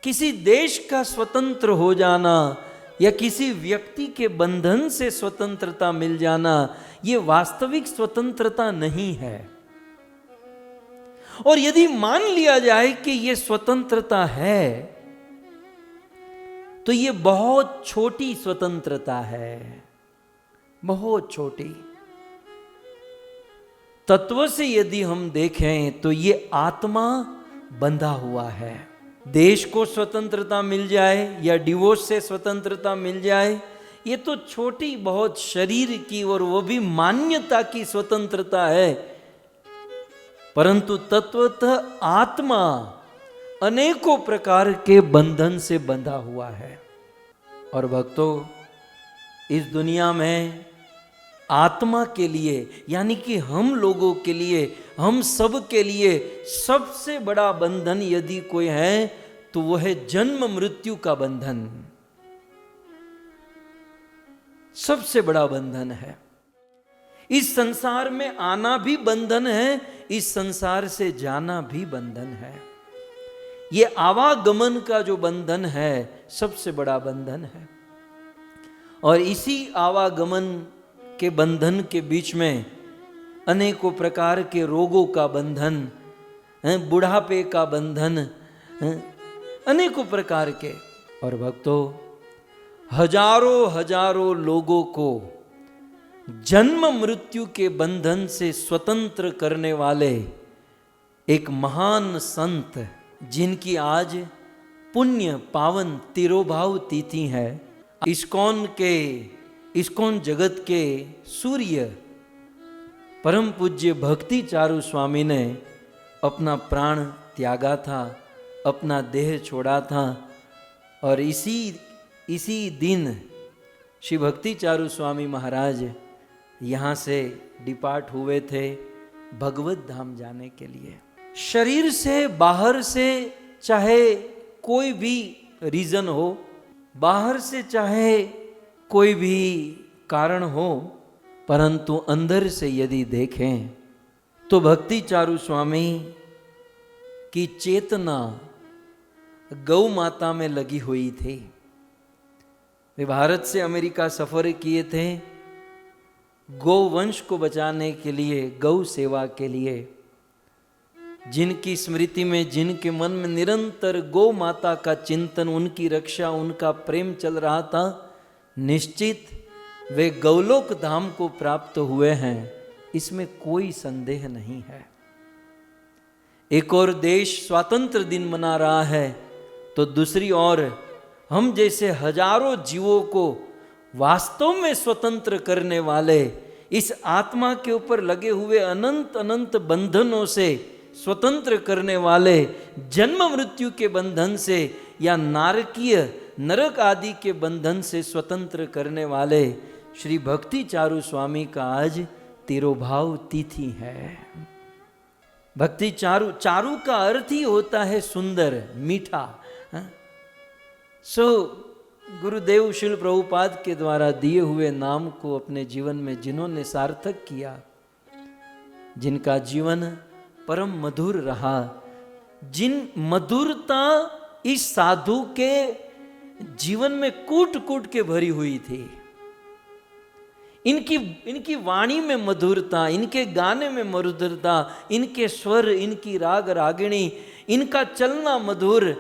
किसी देश का स्वतंत्र हो जाना या किसी व्यक्ति के बंधन से स्वतंत्रता मिल जाना, ये वास्तविक स्वतंत्रता नहीं है। और यदि मान लिया जाए कि ये स्वतंत्रता है, तो ये बहुत छोटी स्वतंत्रता है, बहुत छोटी। तत्व से यदि हम देखें तो ये आत्मा बंधा हुआ है। देश को स्वतंत्रता मिल जाए या डिवोर्स से स्वतंत्रता मिल जाए, ये तो छोटी बहुत शरीर की और वो भी मान्यता की स्वतंत्रता है, परंतु तत्वतः आत्मा अनेकों प्रकार के बंधन से बंधा हुआ है। और भक्तों, इस दुनिया में आत्मा के लिए, यानी कि हम लोगों के लिए, हम सब के लिए सबसे बड़ा बंधन यदि कोई है तो वो है जन्म मृत्यु का बंधन। सबसे बड़ा बंधन है। इस संसार में आना भी बंधन है, इस संसार से जाना भी बंधन है। ये आवागमन का जो बंधन है सबसे बड़ा बंधन है। और इसी आवागमन के बंधन के बीच में अनेकों प्रकार के रोगों का बंधन, बुढ़ापे का बंधन, अनेकों प्रकार के। और भक्तों, हजारों हजारों लोगों को जन्म मृत्यु के बंधन से स्वतंत्र करने वाले एक महान संत, जिनकी आज पुण्य पावन तिरोभाव तिथि है, इस्कॉन जगत के सूर्य परम पूज्य भक्ति चारू स्वामी ने अपना प्राण त्यागा था, अपना देह छोड़ा था। और इसी दिन श्री भक्ति चारू स्वामी महाराज यहाँ से डिपार्ट हुए थे भगवत धाम जाने के लिए। शरीर से बाहर से चाहे कोई भी रीजन हो, बाहर से चाहे कोई भी कारण हो, परंतु अंदर से यदि देखें तो भक्ति चारू स्वामी की चेतना गौ माता में लगी हुई थी। वे भारत से अमेरिका सफर किए थे गौ वंश को बचाने के लिए, गौ सेवा के लिए। जिनकी स्मृति में, जिनके मन में निरंतर गौ माता का चिंतन, उनकी रक्षा, उनका प्रेम चल रहा था, निश्चित वे गौलोक धाम को प्राप्त हुए हैं, इसमें कोई संदेह नहीं है। एक और देश स्वातंत्र दिन मना रहा है, तो दूसरी ओर हम जैसे हजारों जीवों को वास्तव में स्वतंत्र करने वाले, इस आत्मा के ऊपर लगे हुए अनंत अनंत बंधनों से स्वतंत्र करने वाले, जन्म मृत्यु के बंधन से या नारकीय नरक आदि के बंधन से स्वतंत्र करने वाले श्री भक्ति चारू स्वामी का आज तिरोभाव तिथि है। भक्ति चारू, चारू का अर्थ ही होता है सुंदर, मीठा। सो गुरुदेव श्रील प्रभुपाद के द्वारा दिए हुए नाम को अपने जीवन में जिन्होंने सार्थक किया, जिनका जीवन परम मधुर रहा, जिन मधुरता इस साधु के जीवन में कूट कूट के भरी हुई थी, इनकी वाणी में मधुरता, इनके गाने में मधुरता, इनके स्वर, इनकी राग रागिणी, इनका चलना मधुर,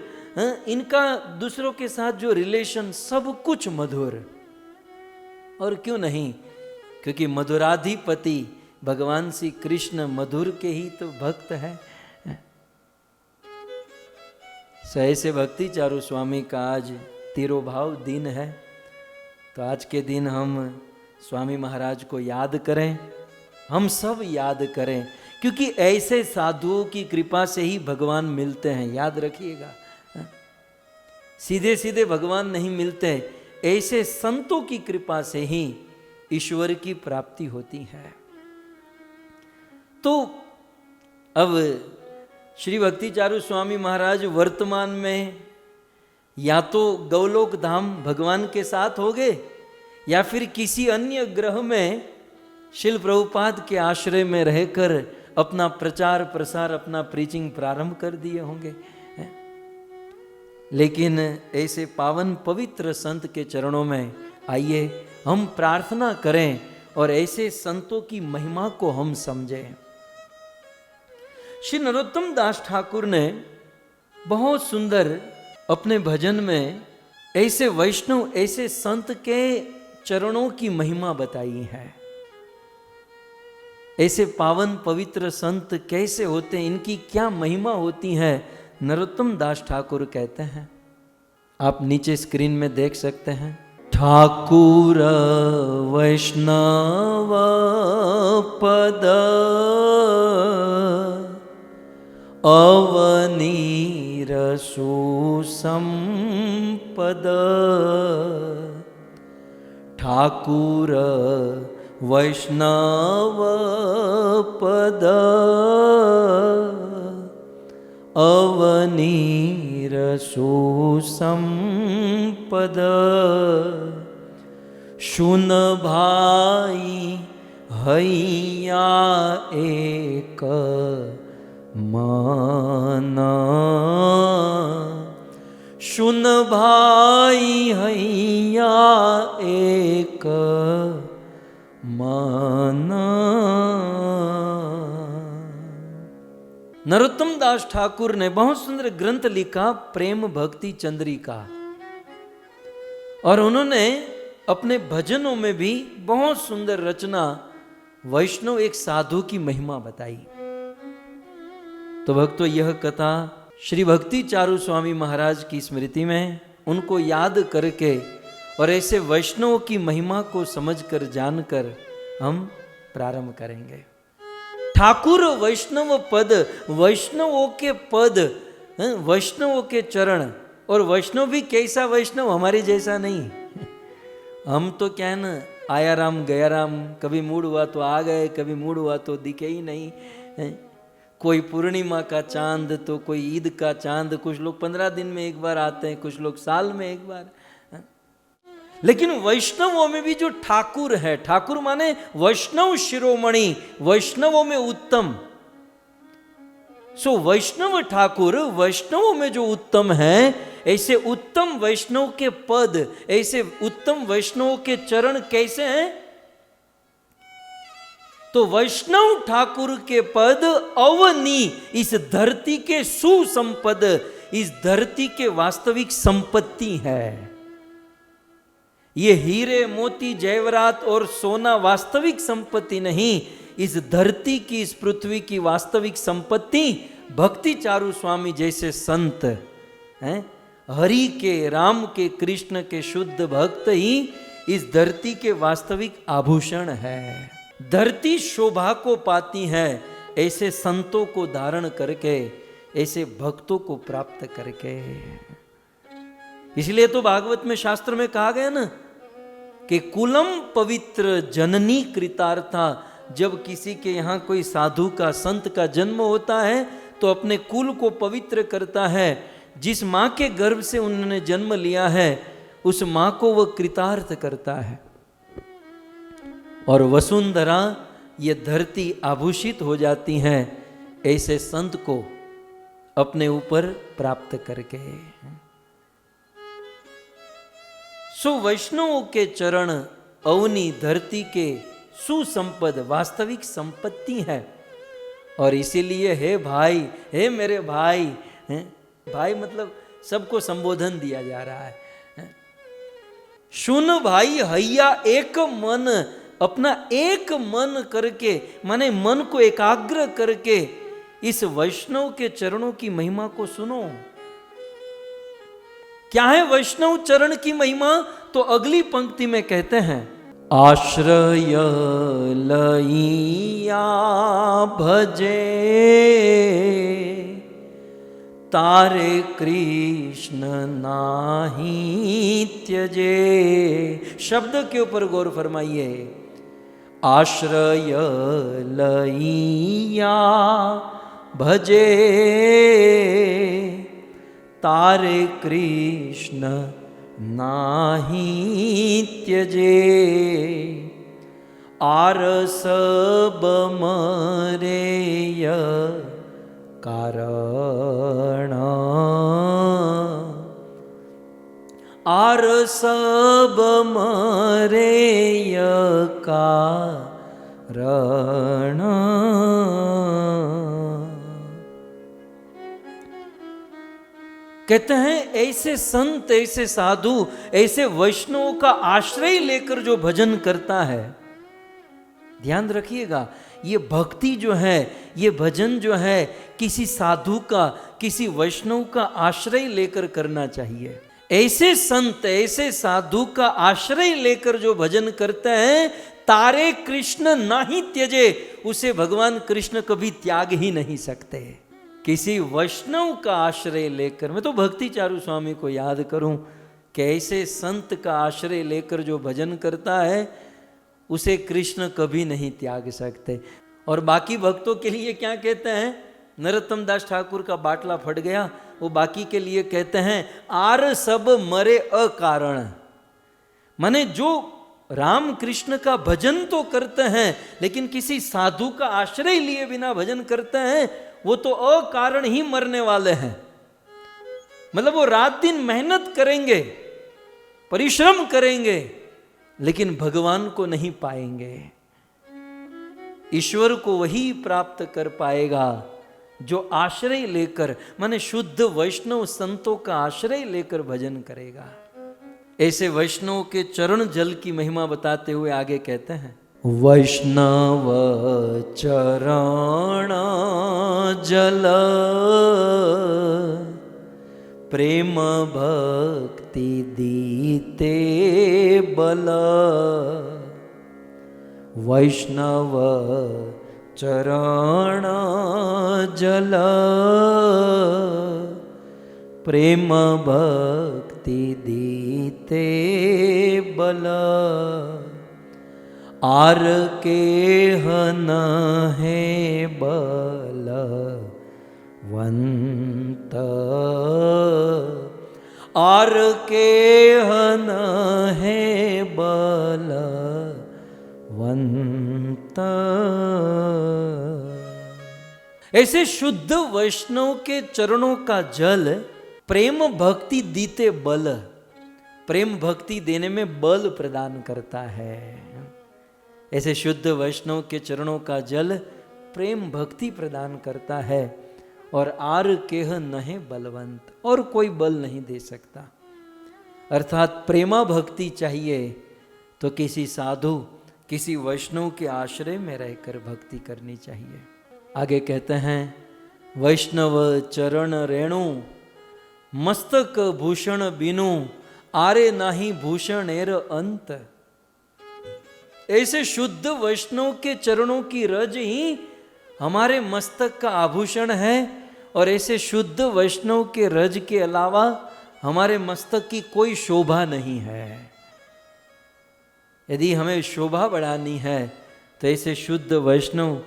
इनका दूसरों के साथ जो रिलेशन, सब कुछ मधुर। और क्यों नहीं, क्योंकि मधुराधिपति भगवान श्री कृष्ण मधुर के ही तो भक्त है। ऐसे भक्ति चारू स्वामी का आज तिरोभाव दिन है, तो आज के दिन हम स्वामी महाराज को याद करें, हम सब याद करें, क्योंकि ऐसे साधुओं की कृपा से ही भगवान मिलते हैं, याद रखिएगा। सीधे सीधे भगवान नहीं मिलते, ऐसे संतों की कृपा से ही ईश्वर की प्राप्ति होती है। तो अब श्री भक्ति चारू स्वामी महाराज वर्तमान में या तो गौलोक धाम भगवान के साथ हो गए, या फिर किसी अन्य ग्रह में शिल प्रभुपाद के आश्रय में रहकर अपना प्रचार प्रसार, अपना प्रीचिंग प्रारंभ कर दिए होंगे। लेकिन ऐसे पावन पवित्र संत के चरणों में आइए हम प्रार्थना करें और ऐसे संतों की महिमा को हम समझें। श्री नरोत्तम दास ठाकुर ने बहुत सुंदर अपने भजन में ऐसे वैष्णव, ऐसे संत के चरणों की महिमा बताई है। ऐसे पावन पवित्र संत कैसे होते हैं, इनकी क्या महिमा होती है, नरोत्तम दास ठाकुर कहते हैं। आप नीचे स्क्रीन में देख सकते हैं। ठाकुर वैष्णव पद अवनीर सुसंपद, ठाकुर वैष्णव पद अवनीर सुसंपद, शुन भाई हैया एक मन, शुन भाई हैया एक मन। नरोत्तम दास ठाकुर ने बहुत सुंदर ग्रंथ लिखा, प्रेम भक्ति चंद्रिका, और उन्होंने अपने भजनों में भी बहुत सुंदर रचना वैष्णव एक साधु की महिमा बताई। तो भक्तों, यह कथा श्री भक्ति चारू स्वामी महाराज की स्मृति में उनको याद करके और ऐसे वैष्णव की महिमा को समझकर जानकर हम प्रारंभ करेंगे। ठाकुर वैष्णव पद, वैष्णवों के पद, वैष्णवों के चरण। और वैष्णव भी कैसा वैष्णव, हमारे जैसा नहीं। हम तो क्या है ना, आया राम गया राम, कभी मूड हुआ तो आ गए, कभी मूड हुआ तो दिखे ही नहीं। कोई पूर्णिमा का चांद तो कोई ईद का चांद, कुछ लोग 15 दिन में एक बार आते हैं, कुछ लोग साल में एक बार। लेकिन वैष्णवों में भी जो ठाकुर है, ठाकुर माने वैष्णव शिरोमणि, वैष्णवों में उत्तम। सो वैष्णव ठाकुर, वैष्णवों में जो उत्तम है, ऐसे उत्तम वैष्णव के पद, ऐसे उत्तम वैष्णव के चरण कैसे हैं? तो वैष्णव ठाकुर के पद अवनी, इस धरती के सुसंपद, इस धरती के वास्तविक संपत्ति है। ये हीरे मोती जैवरात और सोना वास्तविक संपत्ति नहीं, इस धरती की, इस पृथ्वी की वास्तविक संपत्ति भक्ति चारू स्वामी जैसे संत हैं, हरि के, राम के, कृष्ण के शुद्ध भक्त ही इस धरती के वास्तविक आभूषण है। धरती शोभा को पाती है ऐसे संतों को धारण करके, ऐसे भक्तों को प्राप्त करके। इसलिए तो भागवत में, शास्त्र में कहा गया ना कि कुलम पवित्र जननी कृतार्था। जब किसी के यहाँ कोई साधु का, संत का जन्म होता है तो अपने कुल को पवित्र करता है। जिस माँ के गर्भ से उन्होंने जन्म लिया है उस माँ को वह कृतार्थ करता है। और वसुंधरा, ये धरती आभूषित हो जाती है ऐसे संत को अपने ऊपर प्राप्त करके। सो वैष्णवों के चरण अवनी, धरती के सुसंपद वास्तविक संपत्ति है। और इसीलिए हे भाई, हे मेरे भाई, भाई मतलब सबको संबोधन दिया जा रहा है। सुन भाई हैया एक मन, अपना एक मन करके, माने मन को एकाग्र करके इस वैष्णव के चरणों की महिमा को सुनो। क्या है वैष्णव चरण की महिमा? तो अगली पंक्ति में कहते हैं, आश्रय लइया भजे तारे कृष्ण नाही त्यजे। शब्द के ऊपर गौर फरमाइए। आश्रय लइया भजे तारे कृष्ण नाही त्यजे। आर सब मरेय कारण आर सब मरे कारण। कहते हैं ऐसे संत, ऐसे साधु, ऐसे वैष्णवों का आश्रय लेकर जो भजन करता है, ध्यान रखिएगा, ये भक्ति जो है, ये भजन जो है, किसी साधु का, किसी वैष्णव का आश्रय लेकर करना चाहिए। ऐसे संत, ऐसे साधु का आश्रय लेकर जो भजन करते हैं, तारे कृष्ण ना ही त्यजे, उसे भगवान कृष्ण कभी त्याग ही नहीं सकते। किसी वैष्णव का आश्रय लेकर, मैं तो भक्ति चारू स्वामी को याद करूं कि ऐसे संत का आश्रय लेकर जो भजन करता है, उसे कृष्ण कभी नहीं त्याग सकते। और बाकी भक्तों के लिए क्या कहते हैं? नरोत्तम दास ठाकुर का बाटला फट गया, वो बाकी के लिए कहते हैं आर सब मरे अकारण। माने जो राम कृष्ण का भजन तो करते हैं, लेकिन किसी साधु का आश्रय लिए बिना भजन करते हैं, वो तो अकारण ही मरने वाले हैं। मतलब वो रात दिन मेहनत करेंगे, परिश्रम करेंगे, लेकिन भगवान को नहीं पाएंगे। ईश्वर को वही प्राप्त कर पाएगा जो आश्रय लेकर, माने शुद्ध वैष्णव संतों का आश्रय लेकर भजन करेगा। ऐसे वैष्णव के चरण जल की महिमा बताते हुए आगे कहते हैं, वैष्णव चरण जल प्रेम भक्ति दीते बल। वैष्णव चरण जल प्रेम भक्ति दीते बल। आर के हन है बलवंत, आर के हन है बलवंत। ऐसे शुद्ध वैष्णव के चरणों का जल प्रेम भक्ति दीते बल, प्रेम भक्ति देने में बल प्रदान करता है। ऐसे शुद्ध वैष्णव के चरणों का जल प्रेम भक्ति प्रदान करता है। और आर केह नहे बलवंत, और कोई बल नहीं दे सकता। अर्थात प्रेमा भक्ति चाहिए तो किसी साधु, किसी वैष्णव के आश्रय में रहकर भक्ति करनी चाहिए। आगे कहते हैं, वैष्णव चरण रेणु मस्तक भूषण बिनु, आरे नाही भूषणेर अंत। ऐसे शुद्ध वैष्णव के चरणों की रज ही हमारे मस्तक का आभूषण है, और ऐसे शुद्ध वैष्णव के रज के अलावा हमारे मस्तक की कोई शोभा नहीं है। यदि हमें शोभा बढ़ानी है तो ऐसे शुद्ध वैष्णव,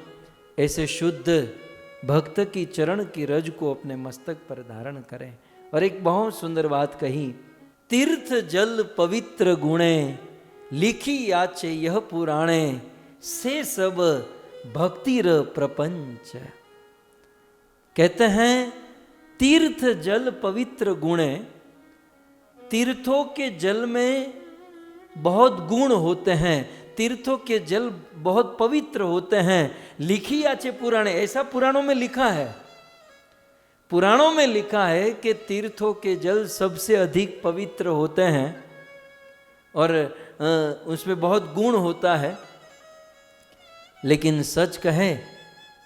ऐसे शुद्ध भक्त की चरण की रज को अपने मस्तक पर धारण करें। और एक बहुत सुंदर बात कही, तीर्थ जल पवित्र गुणे, लिखी याचे यह पुराणे, से सब भक्तिर प्रपंच। कहते हैं तीर्थ जल पवित्र गुणे, तीर्थों के जल में बहुत गुण होते हैं, तीर्थों के जल बहुत पवित्र होते हैं। लिखी याचे पुराणे, ऐसा पुराणों में लिखा है, पुराणों में लिखा है कि तीर्थों के जल सबसे अधिक पवित्र होते हैं और उसमें बहुत गुण होता है। लेकिन सच कहे,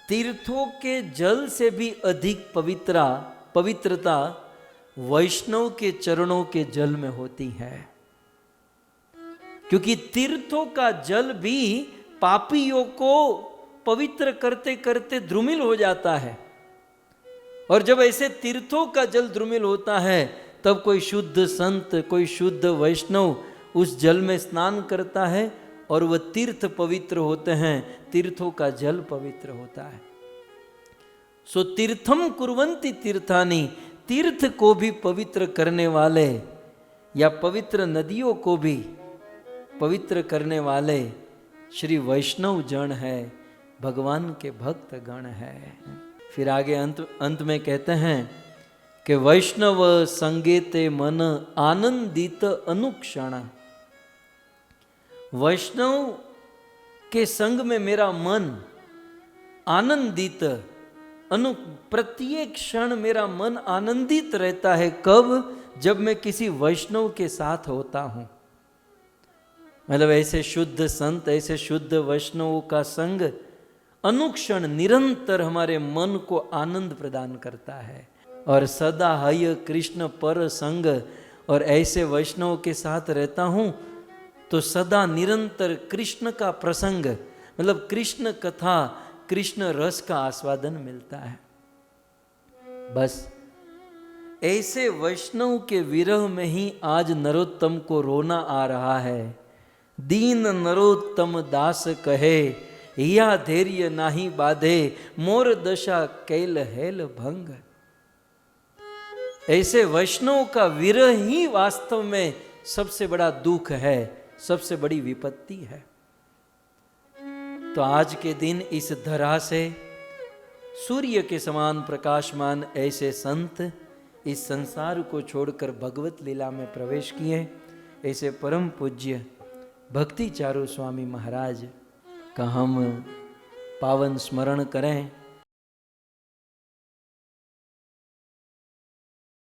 तीर्थों के जल से भी अधिक पवित्रता वैष्णव के चरणों के जल में होती है। क्योंकि तीर्थों का जल भी पापियों को पवित्र करते करते द्रुमिल हो जाता है, और जब ऐसे तीर्थों का जल द्रुमिल होता है, तब कोई शुद्ध संत, कोई शुद्ध वैष्णव उस जल में स्नान करता है और वह तीर्थ पवित्र होते हैं, तीर्थों का जल पवित्र होता है। सो तीर्थम कुर्वन्ति तीर्थानि, तीर्थ को भी पवित्र करने वाले या पवित्र नदियों को भी पवित्र करने वाले श्री वैष्णव जन है, भगवान के भक्त गण है। फिर आगे अंत में कहते हैं कि वैष्णव संगेते मन आनंदित अनुक्षण। वैष्णव के संग में मेरा मन आनंदित प्रत्येक क्षण मेरा मन आनंदित रहता है। कब? जब मैं किसी वैष्णव के साथ होता हूं। मतलब ऐसे शुद्ध संत, ऐसे शुद्ध वैष्णवों का संग अनुक्षण निरंतर हमारे मन को आनंद प्रदान करता है। और सदा हय कृष्ण पर संग, और ऐसे वैष्णव के साथ रहता हूं तो सदा निरंतर कृष्ण का प्रसंग, मतलब कृष्ण कथा, कृष्ण रस का आस्वादन मिलता है। बस ऐसे वैष्णव के विरह में ही आज नरोत्तम को रोना आ रहा है। दीन नरोत्तम दास कहे, या धैर्य नाही बाधे, मोर दशा कैल हेल भंग। ऐसे वैष्णव का विरह ही वास्तव में सबसे बड़ा दुख है, सबसे बड़ी विपत्ति है। तो आज के दिन इस धरा से सूर्य के समान प्रकाशमान ऐसे संत इस संसार को छोड़कर भगवत लीला में प्रवेश किए। ऐसे परम पूज्य भक्ति चारू स्वामी महाराज का हम पावन स्मरण करें।